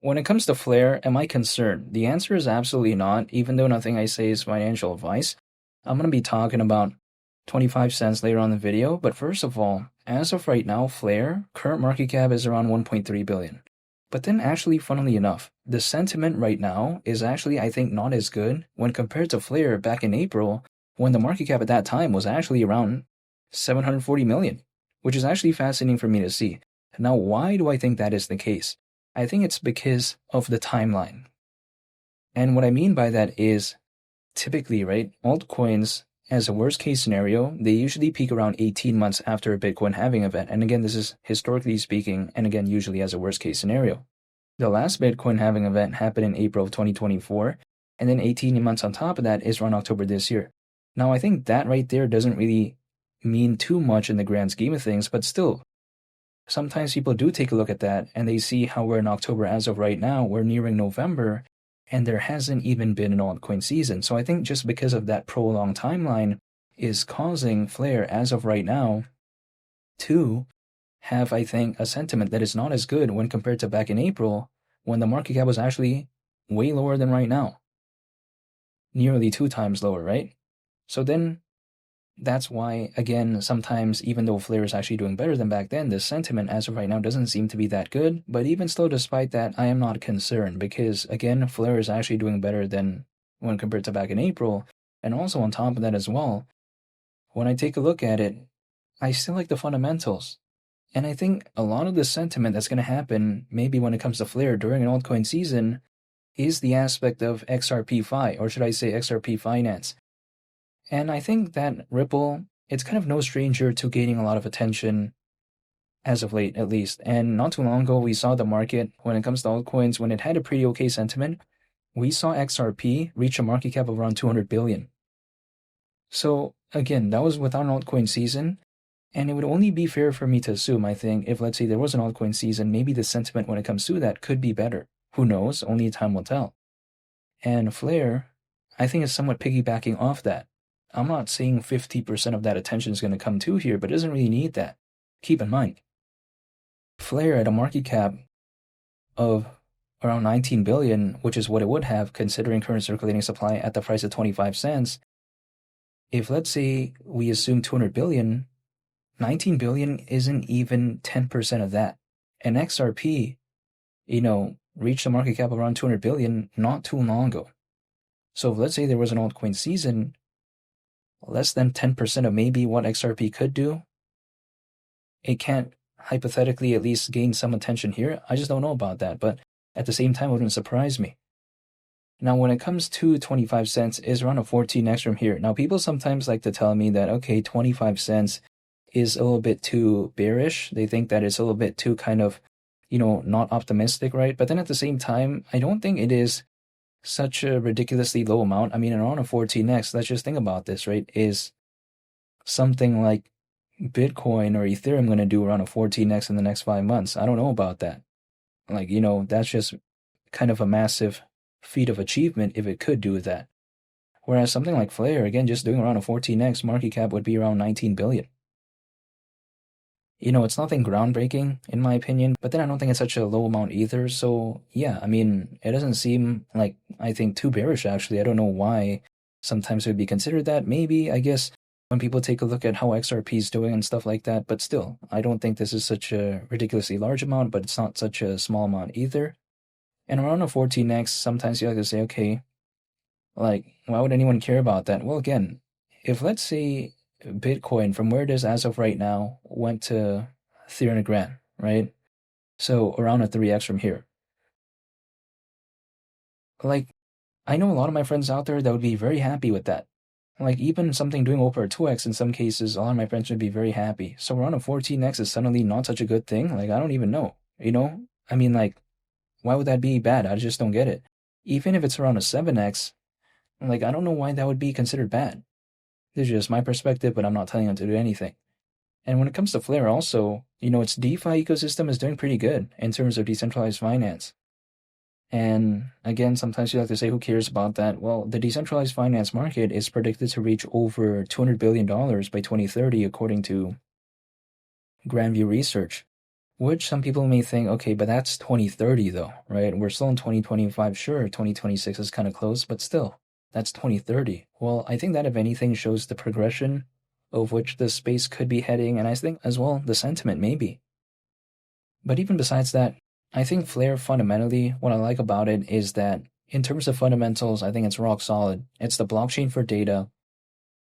When it comes to FLR, am I concerned? The answer is absolutely not, even though nothing I say is financial advice. I'm going to be talking about 25 cents later on in the video, but first of all, as of right now, FLR, current market cap is around 1.3 billion. But then actually, funnily enough, the sentiment right now is actually, I think, not as good when compared to FLR back in April, when the market cap at that time was actually around 740 million, which is actually fascinating for me to see. Now, why do I think that is the case? I think it's because of the timeline. And what I mean by that is typically, right, altcoins, as a worst case scenario, they usually peak around 18 months after a Bitcoin halving event. And again, this is historically speaking, and again, usually as a worst case scenario. The last Bitcoin halving event happened in April of 2024, and then 18 months on top of that is around October this year. Now, I think that right there doesn't really mean too much in the grand scheme of things, but still, sometimes people do take a look at that and they see how we're in October as of right now, we're nearing November, and there hasn't even been an altcoin season. So I think just because of that prolonged timeline is causing FLR as of right now to have, I think, a sentiment that is not as good when compared to back in April when the market cap was actually way lower than right now. Nearly 2 times lower, right? So then that's why, again, sometimes even though FLR is actually doing better than back then, the sentiment as of right now doesn't seem to be that good. But even still, despite that, I am not concerned because, again, FLR is actually doing better than when compared to back in April. And also on top of that as well, when I take a look at it, I still like the fundamentals. And I think a lot of the sentiment that's going to happen, maybe when it comes to FLR during an altcoin season, is the aspect of XRP-Fi, or should I say XRP finance. And I think that Ripple, it's kind of no stranger to gaining a lot of attention as of late, at least. And not too long ago, we saw the market, when it comes to altcoins, when it had a pretty okay sentiment, we saw XRP reach a market cap of around 200 billion. So again, that was without an altcoin season. And it would only be fair for me to assume, I think, if let's say there was an altcoin season, maybe the sentiment when it comes to that could be better. Who knows? Only time will tell. And FLR, I think, is somewhat piggybacking off that. I'm not saying 50% of that attention is going to come to here, but it doesn't really need that. Keep in mind, FLR at a market cap of around 19 billion, which is what it would have considering current circulating supply at the price of 25 cents. If let's say we assume 200 billion, 19 billion isn't even 10% of that. And XRP, reached a market cap of around 200 billion not too long ago. So if let's say there was an altcoin season, less than 10% of maybe what XRP could do, it can't hypothetically at least gain some attention here. I just don't know about that, but at the same time, it wouldn't surprise me. Now, when it comes to 25 cents, is around a 14x from here. Now, people sometimes like to tell me that, okay, 25 cents is a little bit too bearish. They think that it's a little bit too kind of, not optimistic, right? But then at the same time, I don't think it is such a ridiculously low amount. I mean, around a 14x, let's just think about this, right? Is something like Bitcoin or Ethereum going to do around a 14x in the next 5 months? I don't know about that. That's just kind of a massive feat of achievement if it could do that. Whereas something like FLR, again, just doing around a 14x market cap would be around 19 billion. It's nothing groundbreaking, in my opinion, but then I don't think it's such a low amount either. So, yeah, I mean, it doesn't seem like, I think, too bearish, actually. I don't know why sometimes it would be considered that. Maybe, I guess, when people take a look at how XRP is doing and stuff like that. But still, I don't think this is such a ridiculously large amount, but it's not such a small amount either. And around a 14x, sometimes you have to say, okay, why would anyone care about that? Well, again, if let's say Bitcoin from where it is as of right now went to 300 grand, right? So around a 3x from here. I know a lot of my friends out there that would be very happy with that. Even something doing over a 2x in some cases, a lot of my friends would be very happy. So around a 14x is suddenly not such a good thing. I don't even know, I mean, why would that be bad? I just don't get it. Even if it's around a 7x, I don't know why that would be considered bad. This is just my perspective, but I'm not telling them to do anything. And when it comes to FLR also, its DeFi ecosystem is doing pretty good in terms of decentralized finance. And again, sometimes you have to say, who cares about that? Well, the decentralized finance market is predicted to reach over $200 billion by 2030, according to Grandview Research, Which some people may think, okay, but that's 2030 though, right? We're still in 2025. Sure, 2026 is kind of close, but still, that's 2030. Well, I think that if anything shows the progression of which the space could be heading, and I think as well the sentiment maybe. But even besides that, I think Flare fundamentally, what I like about it is that in terms of fundamentals, I think it's rock solid. It's the blockchain for data.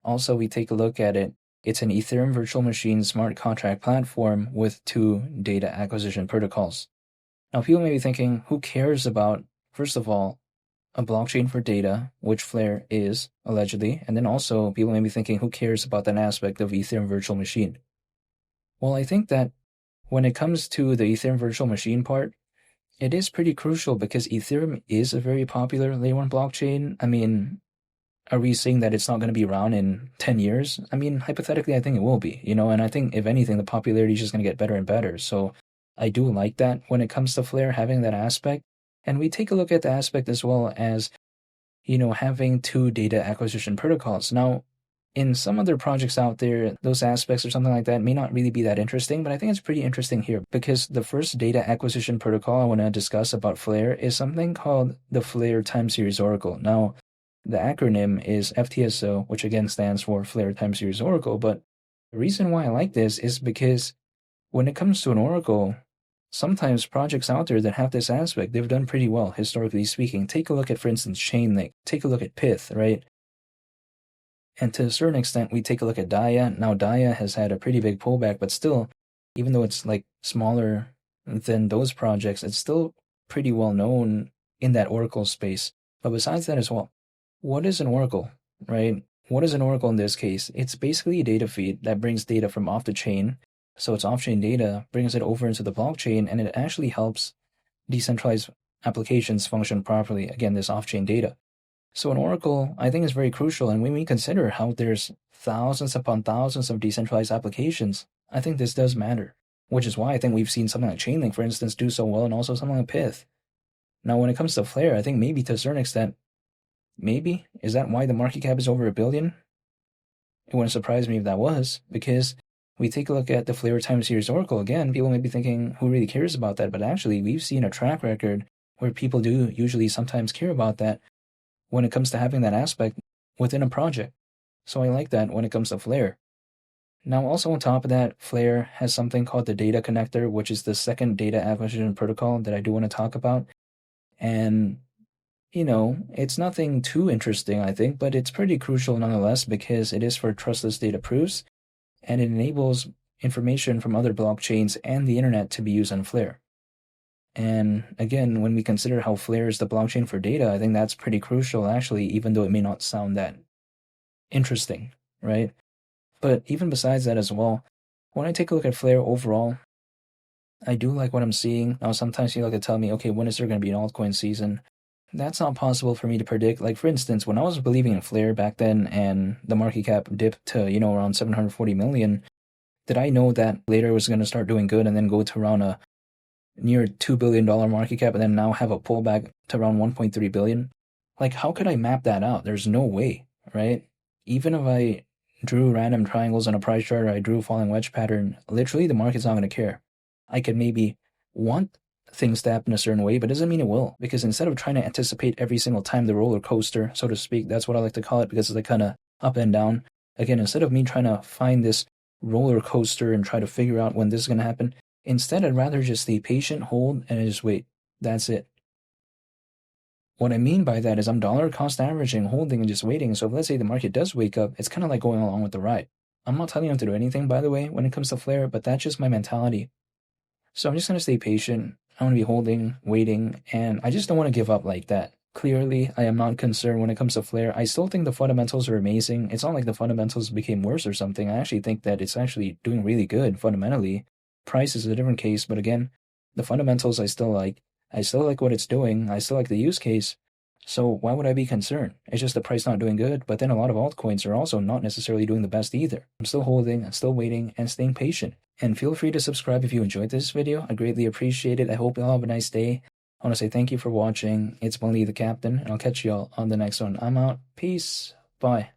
Also, we take a look at it. It's an Ethereum virtual machine smart contract platform with two data acquisition protocols. Now, people may be thinking, who cares about, first of all, a blockchain for data, which Flare is, allegedly, and then also people may be thinking, who cares about that aspect of Ethereum virtual machine? Well, I think that when it comes to the Ethereum virtual machine part, it is pretty crucial because Ethereum is a very popular layer 1 blockchain. I mean, are we saying that it's not going to be around in 10 years? I mean, hypothetically, I think it will be, and I think if anything, the popularity is just going to get better and better. So I do like that when it comes to Flare, having that aspect. And we take a look at the aspect as well as, having two data acquisition protocols. Now, in some other projects out there, those aspects or something like that may not really be that interesting, but I think it's pretty interesting here because the first data acquisition protocol I want to discuss about Flare is something called the Flare Time Series Oracle. Now, the acronym is FTSO, which again stands for Flare Time Series Oracle, but the reason why I like this is because when it comes to an oracle, sometimes projects out there that have this aspect, they've done pretty well, historically speaking. Take a look at, for instance, Chainlink. Take a look at Pith, right? And to a certain extent, we take a look at Daya. Now, Daya has had a pretty big pullback, but still, even though it's like smaller than those projects, it's still pretty well known in that Oracle space. But besides that as well, what is an Oracle, right? What is an Oracle in this case? It's basically a data feed that brings data from off the chain. So it's off-chain data, brings it over into the blockchain, and it actually helps decentralized applications function properly. Again, this off-chain data. So an oracle, I think, is very crucial. And when we consider how there's thousands upon thousands of decentralized applications, I think this does matter, which is why I think we've seen something like Chainlink, for instance, do so well, and also something like Pith. Now, when it comes to Flare, I think maybe to a certain extent, is that why the market cap is over $1 billion? It wouldn't surprise me if that was, because we take a look at the Flare Time Series Oracle. Again, people may be thinking, who really cares about that? But actually, we've seen a track record where people do usually sometimes care about that when it comes to having that aspect within a project. So I like that when it comes to Flare. Now, also on top of that, Flare has something called the data connector, which is the second data acquisition protocol that I do want to talk about. And, it's nothing too interesting, I think, but it's pretty crucial nonetheless because it is for trustless data proofs, and it enables information from other blockchains and the internet to be used on Flare. And again, when we consider how Flare is the blockchain for data, I think that's pretty crucial, actually, even though it may not sound that interesting, right? But even besides that as well, when I take a look at Flare overall, I do like what I'm seeing. Now, sometimes you like to tell me, okay, when is there going to be an altcoin season? That's not possible for me to predict. Like, for instance, when I was believing in Flare back then and the market cap dipped to, around 740 million, did I know that later it was going to start doing good and then go to around a near $2 billion market cap and then now have a pullback to around 1.3 billion? Like, how could I map that out? There's no way, right? Even if I drew random triangles on a price chart or I drew a falling wedge pattern, literally the market's not going to care. I could maybe want things to happen a certain way, but it doesn't mean it will, because instead of trying to anticipate every single time the roller coaster, so to speak, that's what I like to call it, because it's like kind of up and down. Again, instead of me trying to find this roller coaster and try to figure out when this is going to happen, instead, I'd rather just stay patient, hold, and just wait. That's it. What I mean by that is I'm dollar cost averaging, holding, and just waiting. So if let's say the market does wake up, it's kind of like going along with the ride. I'm not telling you to do anything, by the way, when it comes to Flare, but that's just my mentality. So I'm just going to stay patient. I want to be holding, waiting, and I just don't want to give up like that. Clearly, I am not concerned when it comes to Flare. I still think the fundamentals are amazing. It's not like the fundamentals became worse or something. I actually think that it's actually doing really good fundamentally. Price is a different case, but again, the fundamentals I still like. I still like what it's doing. I still like the use case. So why would I be concerned? It's just the price not doing good, but then a lot of altcoins are also not necessarily doing the best either. I'm still holding, I'm still waiting, and staying patient. And feel free to subscribe if you enjoyed this video. I greatly appreciate it. I hope you all have a nice day. I want to say thank you for watching. It's Bunny the Captain, and I'll catch you all on the next one. I'm out. Peace. Bye.